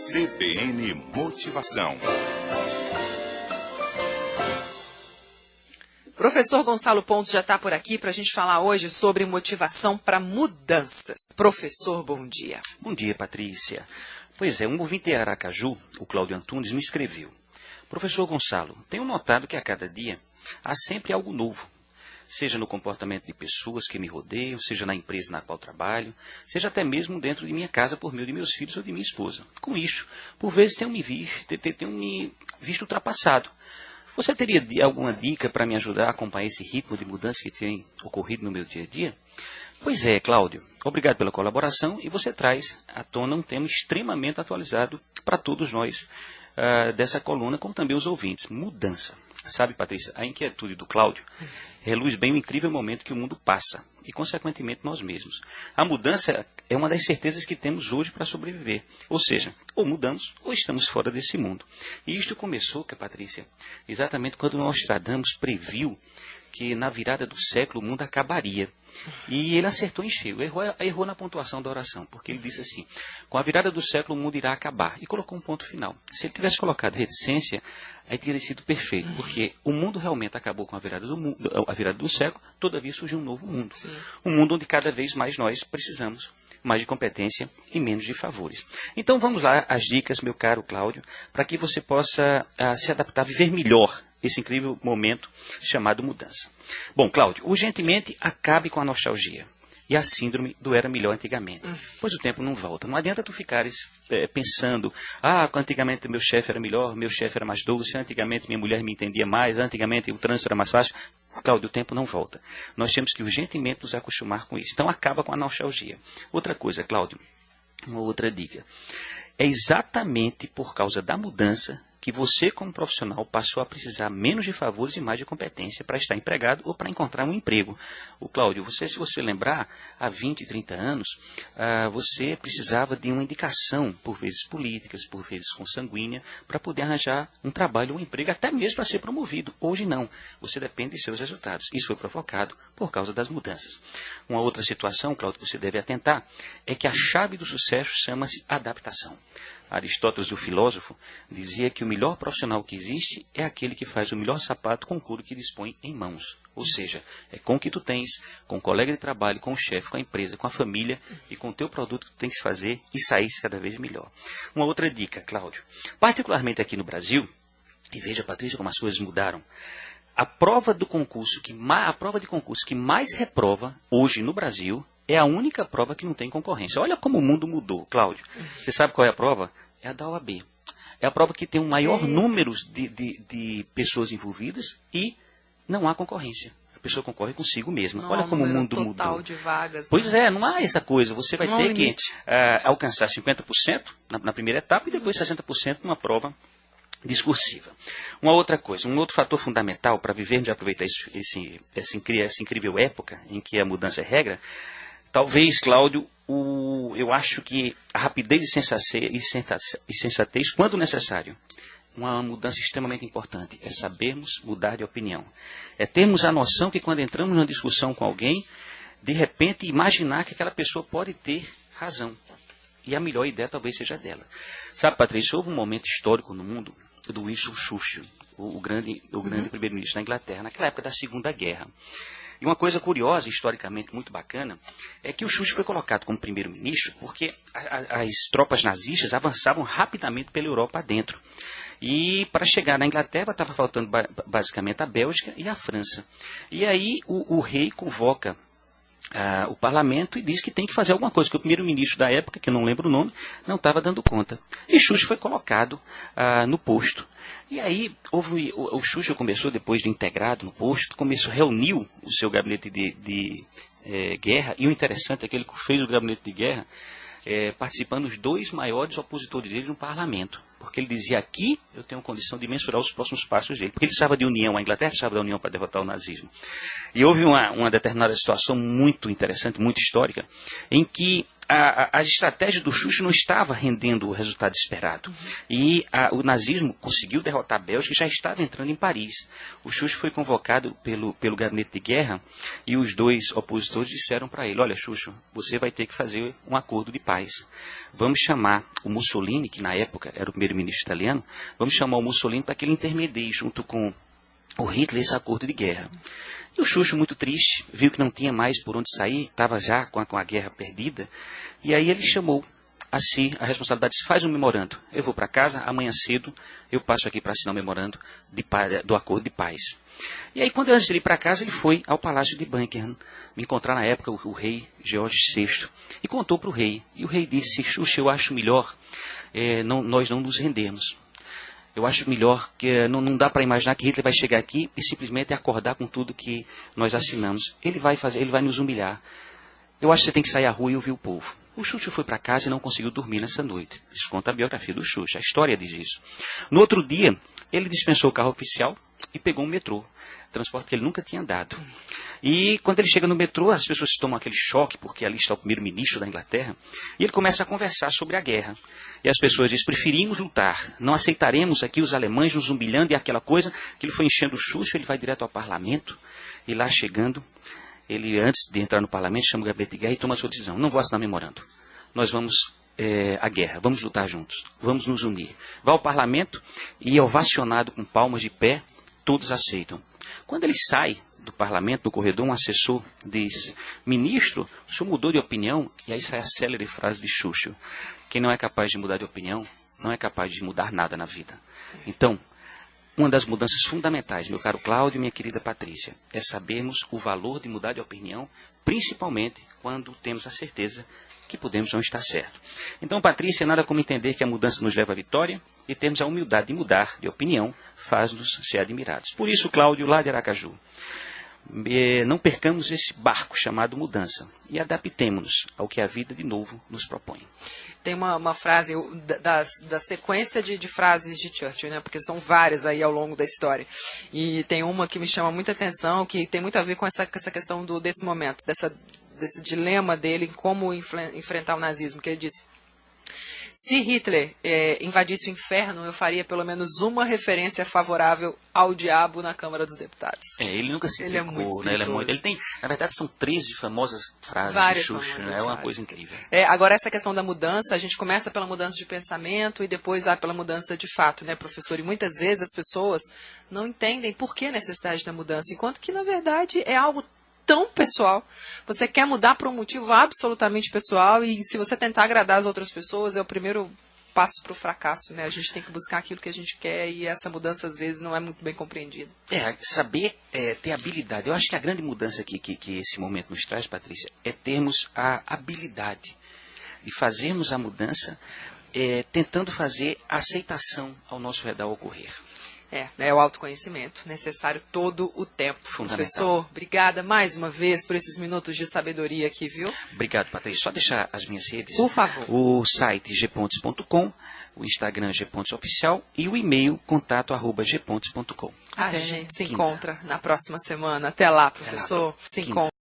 CBN Motivação. Professor Gonçalo Pontes já está por aqui para a gente falar hoje sobre motivação para mudanças. Professor, bom dia. Bom dia, Patrícia. Pois é, um ouvinte de Aracaju, o Cláudio Antunes, me escreveu: Professor Gonçalo, tenho notado que a cada dia há sempre algo novo, seja no comportamento de pessoas que me rodeiam, seja na empresa na qual trabalho, seja até mesmo dentro de minha casa por meio de meus filhos ou de minha esposa. Com isso, por vezes tenho me visto ultrapassado. Você teria alguma dica para me ajudar a acompanhar esse ritmo de mudança que tem ocorrido no meu dia a dia? Pois é, Cláudio, obrigado pela colaboração e você traz à tona um tema extremamente atualizado para todos nós dessa coluna, como também os ouvintes: mudança. Sabe, Patrícia, a inquietude do Cláudio reluz bem o incrível momento que o mundo passa e, consequentemente, nós mesmos. A mudança é uma das certezas que temos hoje para sobreviver. Ou seja, ou mudamos ou estamos fora desse mundo. E isto começou, Patrícia, exatamente quando Nostradamus previu que na virada do século o mundo acabaria. E ele acertou em cheio, errou na pontuação da oração, porque ele disse assim: com a virada do século o mundo irá acabar, e colocou um ponto final. Se ele tivesse colocado reticência, aí teria sido perfeito, porque o mundo realmente acabou com a virada do século, todavia surgiu um novo mundo. Sim. Um mundo onde cada vez mais nós precisamos mais de competência e menos de favores. Então vamos lá, as dicas, meu caro Cláudio, para que você possa se adaptar, viver melhor esse incrível momento chamado mudança. Bom, Cláudio, urgentemente acabe com a nostalgia e a síndrome do era melhor antigamente, pois o tempo não volta. Não adianta tu ficares pensando: antigamente meu chefe era melhor, meu chefe era mais doce, antigamente minha mulher me entendia mais, antigamente o trânsito era mais fácil. Cláudio, o tempo não volta. Nós temos que urgentemente nos acostumar com isso. Então acaba com a nostalgia. Outra coisa, Cláudio, uma outra dica. É exatamente por causa da mudança que você, como profissional, passou a precisar menos de favores e mais de competência para estar empregado ou para encontrar um emprego. Cláudio, se você lembrar, há 20, 30 anos, você precisava de uma indicação, por vezes políticas, por vezes consanguínea, para poder arranjar um trabalho ou um emprego, até mesmo para ser promovido. Hoje não. Você depende de seus resultados. Isso foi provocado por causa das mudanças. Uma outra situação, Cláudio, que você deve atentar, é que a chave do sucesso chama-se adaptação. Aristóteles, o filósofo, dizia que o melhor profissional que existe é aquele que faz o melhor sapato com o couro que dispõe em mãos. Ou seja, é com o que tu tens, com o colega de trabalho, com o chefe, com a empresa, com a família e com o teu produto que tu tens que fazer e sair cada vez melhor. Uma outra dica, Cláudio. Particularmente aqui no Brasil, e veja, Patrícia, como as coisas mudaram, a prova de concurso que mais reprova hoje no Brasil é a única prova que não tem concorrência. Olha como o mundo mudou, Cláudio. Você sabe qual é a prova? É a da OAB. É a prova que tem um maior número de pessoas envolvidas e não há concorrência. A pessoa concorre consigo mesma. Não, olha como o mundo mudou. Total de vagas. Pois é, não há essa coisa. Você vai ter que alcançar 50% na primeira etapa e depois 60% numa prova discursiva. Uma outra coisa, um outro fator fundamental para vivermos e aproveitar essa incrível época em que a mudança é regra, talvez, Cláudio, eu acho que a rapidez e sensatez, quando necessário, uma mudança extremamente importante, é sabermos mudar de opinião. É termos a noção que quando entramos numa discussão com alguém, de repente imaginar que aquela pessoa pode ter razão. E a melhor ideia talvez seja dela. Sabe, Patrícia, houve um momento histórico no mundo do Winston Churchill, o grande primeiro-ministro da Inglaterra, naquela época da Segunda Guerra. E uma coisa curiosa, historicamente muito bacana, é que o Churchill foi colocado como primeiro-ministro porque as tropas nazistas avançavam rapidamente pela Europa adentro. E para chegar na Inglaterra estava faltando basicamente a Bélgica e a França. E aí o rei convoca o parlamento e diz que tem que fazer alguma coisa, que o primeiro-ministro da época, que eu não lembro o nome, não estava dando conta. E Churchill foi colocado no posto. E aí o Churchill começou, depois de integrado no posto, reuniu o seu gabinete de guerra, e o interessante é que ele fez o gabinete de guerra participando os dois maiores opositores dele no parlamento. Porque ele dizia, aqui eu tenho condição de mensurar os próximos passos dele. Porque ele precisava de união, a Inglaterra precisava da união para derrotar o nazismo. E houve uma determinada situação muito interessante, muito histórica, em que a estratégia do Churchill não estava rendendo o resultado esperado. E o nazismo conseguiu derrotar a Bélgica e já estava entrando em Paris. O Churchill foi convocado pelo gabinete de guerra e os dois opositores disseram para ele, olha, Churchill, você vai ter que fazer um acordo de paz. Vamos chamar o Mussolini, que na época era o primeiro-ministro italiano, vamos chamar o Mussolini para que ele intermedie junto com o Hitler esse acordo de guerra. E o Churchill, muito triste, viu que não tinha mais por onde sair, estava já com a guerra perdida, e aí ele chamou a si a responsabilidade, disse, faz um memorando, eu vou para casa, amanhã cedo eu passo aqui para assinar o memorando do acordo de paz. E aí, quando antes de ir para casa, ele foi ao palácio de Buckingham, me encontrar na época o rei George VI, e contou para o rei, e o rei disse, Churchill, eu acho melhor nós não nos rendermos. Eu acho melhor que não dá para imaginar que Hitler vai chegar aqui e simplesmente acordar com tudo que nós assinamos. Ele vai nos humilhar. Eu acho que você tem que sair à rua e ouvir o povo. O Churchill foi para casa e não conseguiu dormir nessa noite. Isso conta a biografia do Churchill. A história diz isso. No outro dia, ele dispensou o carro oficial e pegou um metrô. Transporte que ele nunca tinha andado. E quando ele chega no metrô, as pessoas tomam aquele choque, porque ali está o primeiro-ministro da Inglaterra, e ele começa a conversar sobre a guerra. E as pessoas dizem, preferimos lutar, não aceitaremos aqui os alemães nos humilhando e aquela coisa, que ele foi enchendo o Churchill, ele vai direto ao parlamento, e lá chegando, ele antes de entrar no parlamento, chama o gabinete de guerra e toma a sua decisão, não vou assinar memorando, nós vamos à guerra, vamos lutar juntos, vamos nos unir. Vai ao parlamento e ovacionado com palmas de pé, todos aceitam. Quando ele sai do parlamento, do corredor, um assessor diz, ministro, o senhor mudou de opinião? E aí sai a célere frase de Churchill, quem não é capaz de mudar de opinião, não é capaz de mudar nada na vida. Então, uma das mudanças fundamentais, meu caro Cláudio e minha querida Patrícia, é sabermos o valor de mudar de opinião, principalmente quando temos a certeza que podemos não estar certo. Então, Patrícia, nada como entender que a mudança nos leva à vitória e termos a humildade de mudar de opinião, faz-nos ser admirados. Por isso, Cláudio, lá de Aracaju, não percamos esse barco chamado mudança e adaptemo-nos ao que a vida de novo nos propõe. Tem uma frase da sequência de frases de Churchill, né? Porque são várias aí ao longo da história. E tem uma que me chama muita atenção, que tem muito a ver com essa questão desse momento, desse dilema dele em como enfrentar o nazismo, que ele disse, se Hitler invadisse o inferno, eu faria pelo menos uma referência favorável ao diabo na Câmara dos Deputados. Ele nunca se Ele é muito né? Ele tem, na verdade, são 13 famosas frases várias de Churchill, né? É uma coisa incrível. Agora, essa questão da mudança, a gente começa pela mudança de pensamento e depois vai pela mudança de fato, né, professor? E muitas vezes as pessoas não entendem por que a necessidade da mudança, enquanto que, na verdade, é algo tão pessoal. Você quer mudar por um motivo absolutamente pessoal e se você tentar agradar as outras pessoas é o primeiro passo para o fracasso, né? A gente tem que buscar aquilo que a gente quer e essa mudança às vezes não é muito bem compreendida. Saber ter habilidade. Eu acho que a grande mudança que esse momento nos traz, Patrícia, é termos a habilidade de fazermos a mudança tentando fazer a aceitação ao nosso redor ocorrer. É o autoconhecimento necessário todo o tempo. Professor, obrigada mais uma vez por esses minutos de sabedoria aqui, viu? Obrigado, Patrícia. Só deixar as minhas redes. Por favor. O site gpontes.com, o Instagram gpontesoficial e o e-mail contato@gpontes.com. A gente se encontra na próxima semana. Até lá, professor. Se encontra.